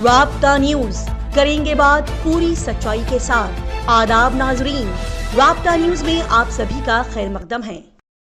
رابطہ نیوز کریں گے بات پوری سچائی کے ساتھ۔ آداب ناظرین، رابطہ نیوز میں آپ سبھی کا خیر مقدم ہے۔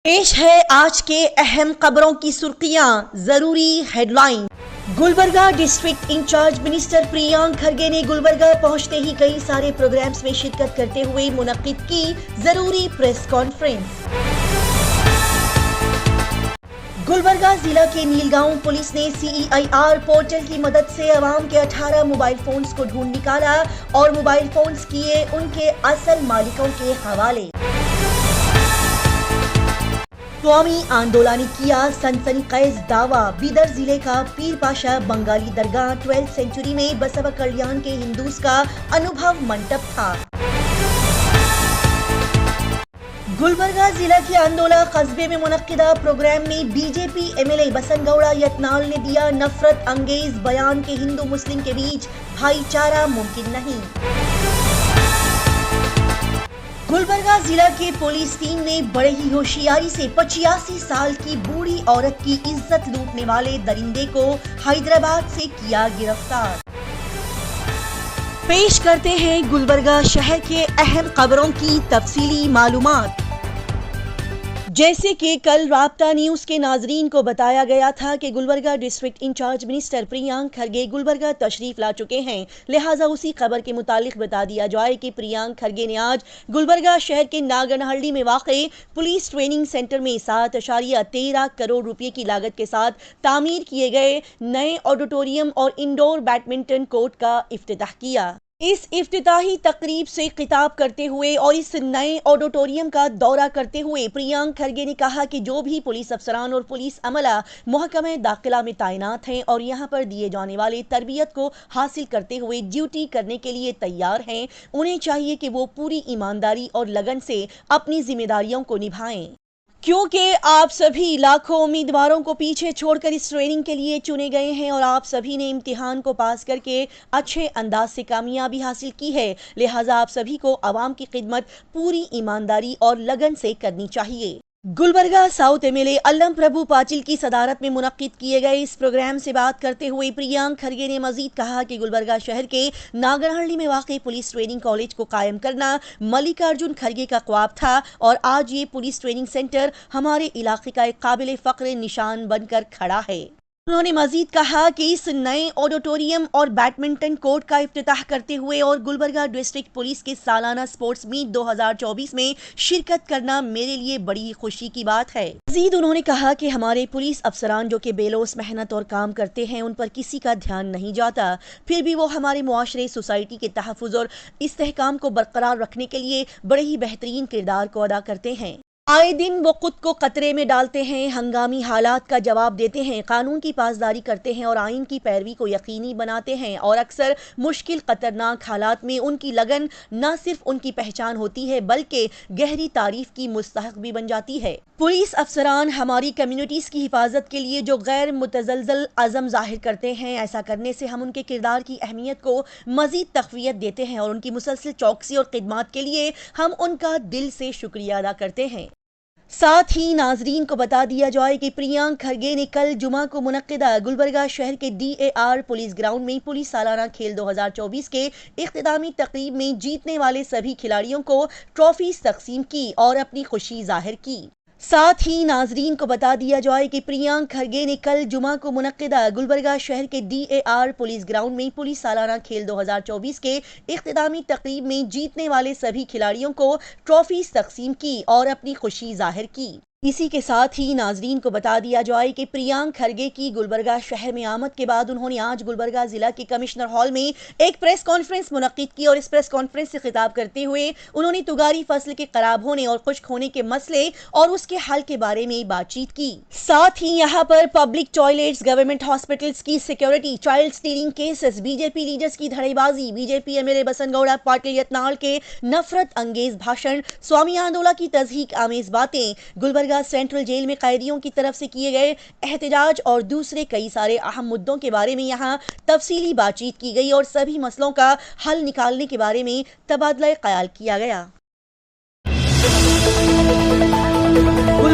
پیش ہے آج کے اہم خبروں کی سرخیاں، ضروری headline. Gulbarga district incharge minister Priyank Kharge نے گلبرگہ پہنچتے ہی کئی سارے پروگرامز میں شرکت کرتے ہوئے منعقد کی ضروری پریس کانفرنس۔ گلبرگہ ضلع کے نیل گاؤں پولیس نے CEIR پورٹل کی مدد سے عوام کے 18 موبائل فونز کو ڈھونڈ نکالا اور موبائل فونز کیے ان کے اصل مالکوں کے حوالے۔ قومی آندولہ نے کیا سنسنی خیز دعویٰ، بیدر ضلع کا پیر پاشا بنگالی درگاہ 12 سینچری میں بسوا کلیان کے ہندوز کا انوبھو منٹپ تھا۔ گلبرگہ ضلع کے اندولہ قصبے میں منعقدہ پروگرام میں BJP MLA بسن گوڑا یتنال نے دیا نفرت انگیز بیان کہ ہندو مسلم کے بیچ بھائی چارہ ممکن نہیں۔ گلبرگہ ضلع کے پولیس ٹیم نے بڑے ہی ہوشیاری سے 85 سال کی بوڑھی عورت کی عزت لوٹنے والے درندے کو حیدرآباد سے کیا گرفتار۔ پیش کرتے ہیں گلبرگہ شہر کے اہم خبروں کی تفصیلی معلومات۔ جیسے کہ کل رابطہ نیوز کے ناظرین کو بتایا گیا تھا کہ Gulbarga district incharge minister Priyank Kharge Gulbarga تشریف لا چکے ہیں، لہٰذا اسی خبر کے متعلق بتا دیا جائے کہ پریانک کھرگے نے آج گلبرگہ شہر کے ناگنہلڈی میں واقع پولیس ٹریننگ سینٹر میں 7.13 کروڑ روپے کی لاگت کے ساتھ تعمیر کیے گئے نئے آڈیٹوریم اور انڈور بیڈمنٹن کورٹ کا افتتاح کیا۔ اس افتتاحی تقریب سے خطاب کرتے ہوئے اور اس نئے آڈیٹوریم کا دورہ کرتے ہوئے پریانک کھرگے نے کہا کہ جو بھی پولیس افسران اور پولیس عملہ محکمہ داخلہ میں تعینات ہیں اور یہاں پر دیے جانے والے تربیت کو حاصل کرتے ہوئے ڈیوٹی کرنے کے لیے تیار ہیں، انہیں چاہیے کہ وہ پوری ایمانداری اور لگن سے اپنی ذمہ داریوں کو نبھائیں، کیونکہ آپ سبھی لاکھوں امیدواروں کو پیچھے چھوڑ کر اس ٹریننگ کے لیے چنے گئے ہیں اور آپ سبھی نے امتحان کو پاس کر کے اچھے انداز سے کامیابی حاصل کی ہے، لہٰذا آپ سبھی کو عوام کی خدمت پوری ایمانداری اور لگن سے کرنی چاہیے۔ گلبرگہ ساؤتھ MLA الم پربھو پاٹل کی صدارت میں منعقد کیے گئے اس پروگرام سے بات کرتے ہوئے پریانک کھرگے نے مزید کہا کہ گلبرگہ شہر کے ناگنہلڈی میں واقع پولیس ٹریننگ کالج کو قائم کرنا ملکارجن کھرگے کا خواب تھا اور آج یہ پولیس ٹریننگ سینٹر ہمارے علاقے کا ایک قابل فخر نشان بن کر کھڑا ہے۔ انہوں نے مزید کہا کہ اس نئے آڈیٹوریم اور بیڈمنٹن کورٹ کا افتتاح کرتے ہوئے اور گلبرگہ ڈسٹرکٹ پولیس کے سالانہ سپورٹس میٹ 2024 میں شرکت کرنا میرے لیے بڑی خوشی کی بات ہے۔ مزید انہوں نے کہا کہ ہمارے پولیس افسران جو کہ بے لوث محنت اور کام کرتے ہیں ان پر کسی کا دھیان نہیں جاتا، پھر بھی وہ ہمارے معاشرے سوسائٹی کے تحفظ اور استحکام کو برقرار رکھنے کے لیے بڑے ہی بہترین کردار کو ادا کرتے ہیں۔ آئے دن وہ خود کو خطرے میں ڈالتے ہیں، ہنگامی حالات کا جواب دیتے ہیں، قانون کی پاسداری کرتے ہیں اور آئین کی پیروی کو یقینی بناتے ہیں اور اکثر مشکل خطرناک حالات میں ان کی لگن نہ صرف ان کی پہچان ہوتی ہے بلکہ گہری تعریف کی مستحق بھی بن جاتی ہے۔ پولیس افسران ہماری کمیونٹیز کی حفاظت کے لیے جو غیر متزلزل عزم ظاہر کرتے ہیں، ایسا کرنے سے ہم ان کے کردار کی اہمیت کو مزید تقویت دیتے ہیں اور ان کی مسلسل چوکسی اور خدمات کے لیے ہم ان کا دل سے شکریہ ادا کرتے ہیں۔ ساتھ ہی ناظرین کو بتا دیا جائے کہ پریانک کھرگے نے کل جمعہ کو منعقدہ گلبرگہ شہر کے DAR پولیس گراؤنڈ میں پولیس سالانہ کھیل 2024 کے اختتامی تقریب میں جیتنے والے سبھی کھلاڑیوں کو ٹرافیز تقسیم کی اور اپنی خوشی ظاہر کی۔ ساتھ ہی ناظرین کو بتا دیا جائے کہ پریانک کھرگے نے کل جمعہ کو منعقدہ گلبرگہ شہر کے DAR پولیس گراؤنڈ میں پولیس سالانہ کھیل 2024 کے اختتامی تقریب میں جیتنے والے سبھی کھلاڑیوں کو ٹرافیز تقسیم کی اور اپنی خوشی ظاہر کی۔ اسی کے ساتھ ہی ناظرین کو بتا دیا جائے کہ پریانک کھرگے کی گلبرگہ شہر میں آمد کے بعد انہوں نے آج گلبرگہ ضلع کے کمشنر ہال میں ایک پریس کانفرنس منعقد کی اور اس پریس کانفرنس سے خطاب کرتے ہوئے انہوں نے تگاری فصل کے خراب ہونے اور خشک ہونے کے مسئلے اور اس کے حل کے بارے میں بات چیت کی۔ ساتھ ہی یہاں پر پبلک ٹوائلٹس، گورنمنٹ ہاسپٹلس کی security, child stealing cases, BJP leaders کی دھڑے بازی، BJP MLA بسن گوڑا پاٹل یتنال کے نفرت انگیز بھاشن، سوامی آندولہ کی تضحیک آمیز باتیں، گلبرگہ سینٹرل جیل میں قیدیوں کی طرف سے کیے گئے احتجاج اور دوسرے کئی سارے اہم مدوں کے بارے میں یہاں تفصیلی بات چیت کی گئی اور سبھی مسئلوں کا حل نکالنے کے بارے میں تبادلہ خیال کیا گیا۔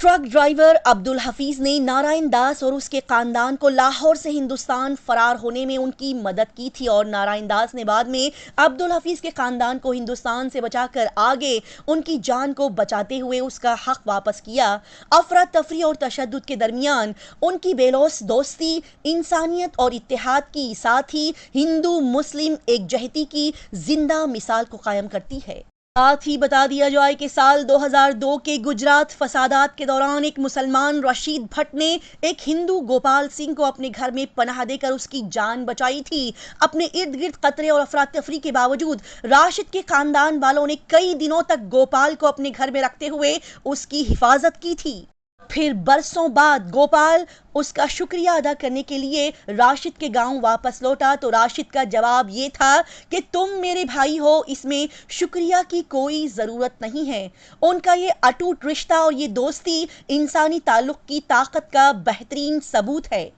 ٹرک ڈرائیور عبد الحفیظ نے نارائن داس اور اس کے خاندان کو لاہور سے ہندوستان فرار ہونے میں ان کی مدد کی تھی اور نارائن داس نے بعد میں عبد الحفیظ کے خاندان کو ہندوستان سے بچا کر آگے ان کی جان کو بچاتے ہوئے اس کا حق واپس کیا۔ افراتفری اور تشدد کے درمیان ان کی بے لوث دوستی انسانیت اور اتحاد کی، ساتھ ہی ہندو مسلم یکجہتی کی زندہ مثال کو قائم کرتی ہے۔ ساتھ ہی بتا دیا جائے کہ سال 2002 کے گجرات فسادات کے دوران ایک مسلمان رشید بھٹ نے ایک ہندو گوپال سنگھ کو اپنے گھر میں پناہ دے کر اس کی جان بچائی تھی۔ اپنے ارد گرد خطرے اور افراتفری کے باوجود راشد کے خاندان والوں نے کئی دنوں تک گوپال کو اپنے گھر میں رکھتے ہوئے اس کی حفاظت کی تھی۔ پھر برسوں بعد گوپال اس کا شکریہ ادا کرنے کے لیے راشد کے گاؤں واپس لوٹا تو راشد کا جواب یہ تھا کہ تم میرے بھائی ہو، اس میں شکریہ کی کوئی ضرورت نہیں ہے۔ ان کا یہ اٹوٹ رشتہ اور یہ دوستی انسانی تعلق کی طاقت کا بہترین ثبوت ہے۔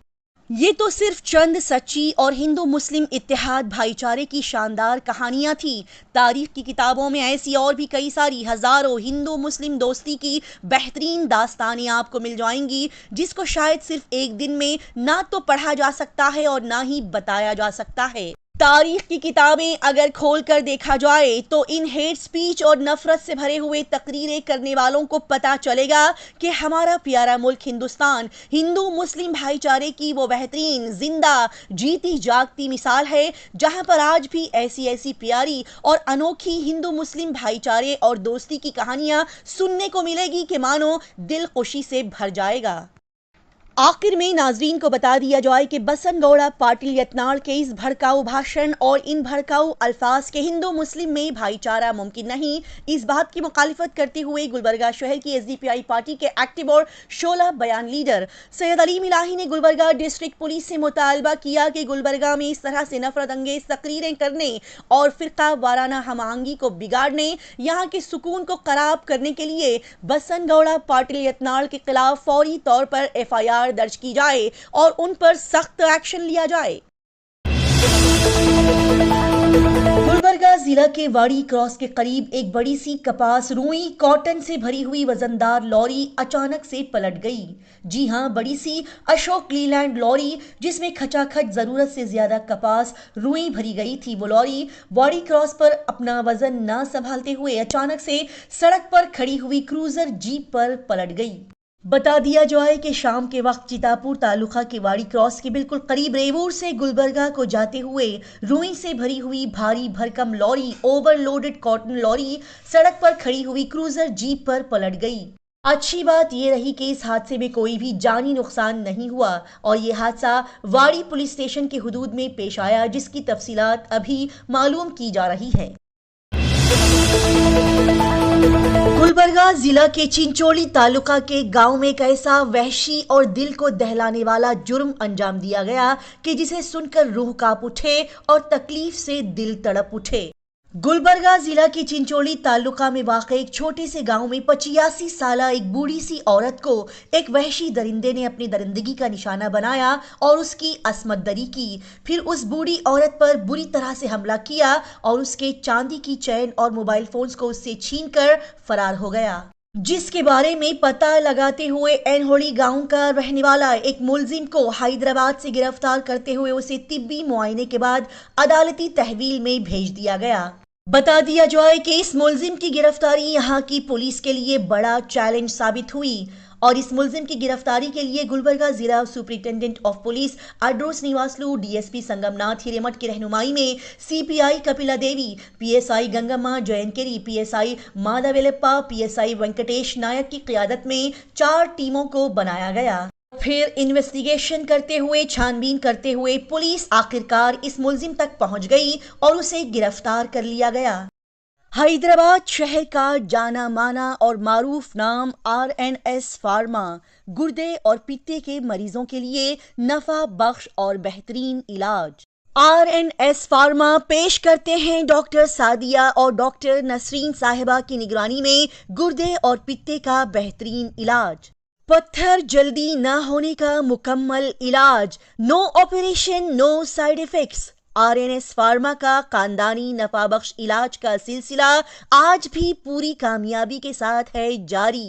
یہ تو صرف چند سچی اور ہندو مسلم اتحاد بھائی چارے کی شاندار کہانیاں تھیں۔ تاریخ کی کتابوں میں ایسی اور بھی کئی ساری ہزاروں ہندو مسلم دوستی کی بہترین داستانیں آپ کو مل جائیں گی، جس کو شاید صرف ایک دن میں نہ تو پڑھا جا سکتا ہے اور نہ ہی بتایا جا سکتا ہے۔ تاریخ کی کتابیں اگر کھول کر دیکھا جائے تو ان ہیٹ سپیچ اور نفرت سے بھرے ہوئے تقریریں کرنے والوں کو پتہ چلے گا کہ ہمارا پیارا ملک ہندوستان ہندو مسلم بھائی چارے کی وہ بہترین زندہ جیتی جاگتی مثال ہے، جہاں پر آج بھی ایسی پیاری اور انوکھی ہندو مسلم بھائی چارے اور دوستی کی کہانیاں سننے کو ملے گی کہ مانو دل خوشی سے بھر جائے گا۔ آخر میں ناظرین کو بتا دیا جائے کہ بسن گوڑا پاٹل یتناڑ کے اس بھڑکاؤ بھاشن اور ان بھڑکاؤ الفاظ کے ہندو مسلم میں بھائی چارہ ممکن نہیں، اس بات کی مخالفت کرتے ہوئے گلبرگہ شہر کی SDPI پارٹی کے ایکٹیو اور شعلہ بیان لیڈر سید علیم الہی نے گلبرگہ ڈسٹرکٹ پولیس سے مطالبہ کیا کہ گلبرگہ میں اس طرح سے نفرت انگیز تقریریں کرنے اور فرقہ وارانہ ہم آہنگی کو بگاڑنے، یہاں کے سکون کو خراب کرنے کے لیے بسن گوڑا پاٹل یتناڑ کے خلاف فوری طور پر FIR درج کی جائے اور ان پر سخت ایکشن لیا جائے۔ گلبرگہ ضلع کے واڑی کراس کے قریب ایک بڑی سی کپاس روئی کاٹن سے بھری ہوئی وزندار لوری اچانک سے پلٹ گئی۔ جی ہاں، بڑی سی اشوک لیلینڈ لوری جس میں کھچا کھچ ضرورت سے زیادہ کپاس روئی بھری گئی تھی، وہ لوری واڑی کراس پر اپنا وزن نہ سنبھالتے ہوئے اچانک سے سڑک پر کھڑی ہوئی کروزر جیپ پر پلٹ گئی۔ بتا دیا جائے کہ شام کے وقت چیتاپور تعلقہ کے واڑی کراس کے بالکل قریب ریوور سے گلبرگہ کو جاتے ہوئے روئی سے بھری ہوئی بھاری بھرکم لوری اوور لوڈڈ کاٹن لوری سڑک پر کھڑی ہوئی کروزر جیپ پر پلٹ گئی۔ اچھی بات یہ رہی کہ اس حادثے میں کوئی بھی جانی نقصان نہیں ہوا اور یہ حادثہ واڑی پولیس اسٹیشن کی حدود میں پیش آیا، جس کی تفصیلات ابھی معلوم کی جا رہی ہے۔ گلبرگہ ضلع کے چنچولی تعلقہ کے گاؤں میں ایک ایسا وحشی اور دل کو دہلانے والا جرم انجام دیا گیا کہ جسے سن کر روح کانپ اٹھے اور تکلیف سے دل تڑپ اٹھے۔ گلبرگہ ضلع کی چنچولی تعلقہ میں واقع ایک چھوٹے سے گاؤں میں 85 سالہ ایک بوڑھی سی عورت کو ایک وحشی درندے نے اپنی درندگی کا نشانہ بنایا اور اس کی عصمت دری کی، پھر اس بوڑھی عورت پر بری طرح سے حملہ کیا اور اس کے چاندی کی چین اور موبائل فونز کو اس سے چھین کر فرار ہو گیا، جس کے بارے میں پتہ لگاتے ہوئے اینہوڑی گاؤں کا رہنے والا ایک ملزم کو حیدرآباد سے گرفتار کرتے ہوئے اسے طبی معائنے کے بعد عدالتی تحویل میں بھیج دیا گیا۔ بتا دیا جائے کہ اس ملزم کی گرفتاری یہاں کی پولیس کے لیے بڑا چیلنج ثابت ہوئی اور اس ملزم کی گرفتاری کے لیے گلبرگہ ضلع سپرنٹینڈنٹ آف پولیس اڈروس نیواسلو، DSP سنگم ناتھ ہیریمٹھ کی رہنمائی میں CPI کپیلا دیوی، PSI گنگمہ جینکری، PSI مادھا ویلپا، PSI Venkatesh Naik کی قیادت میں 4 ٹیموں کو بنایا گیا۔ پھر انویسٹیگیشن کرتے ہوئے چھانبین کرتے ہوئے پولیس آخرکار اس ملزم تک پہنچ گئی اور اسے گرفتار کر لیا گیا۔ حیدرآباد شہر کا جانا مانا اور معروف نام RNS فارما گردے اور پتے کے مریضوں کے لیے نفع بخش اور بہترین علاج۔ RNS فارما پیش کرتے ہیں ڈاکٹر سعدیہ اور ڈاکٹر نسرین صاحبہ کی نگرانی میں گردے اور پتے کا بہترین علاج، پتھر جلدی نہ ہونے کا مکمل علاج، نو آپریشن نو سائیڈ ایفیکٹس۔ RNS فارما کا خاندانی نفع بخش علاج کا سلسلہ آج بھی پوری کامیابی کے ساتھ ہے جاری۔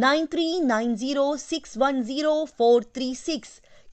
9390610436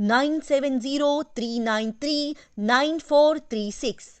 9703939436।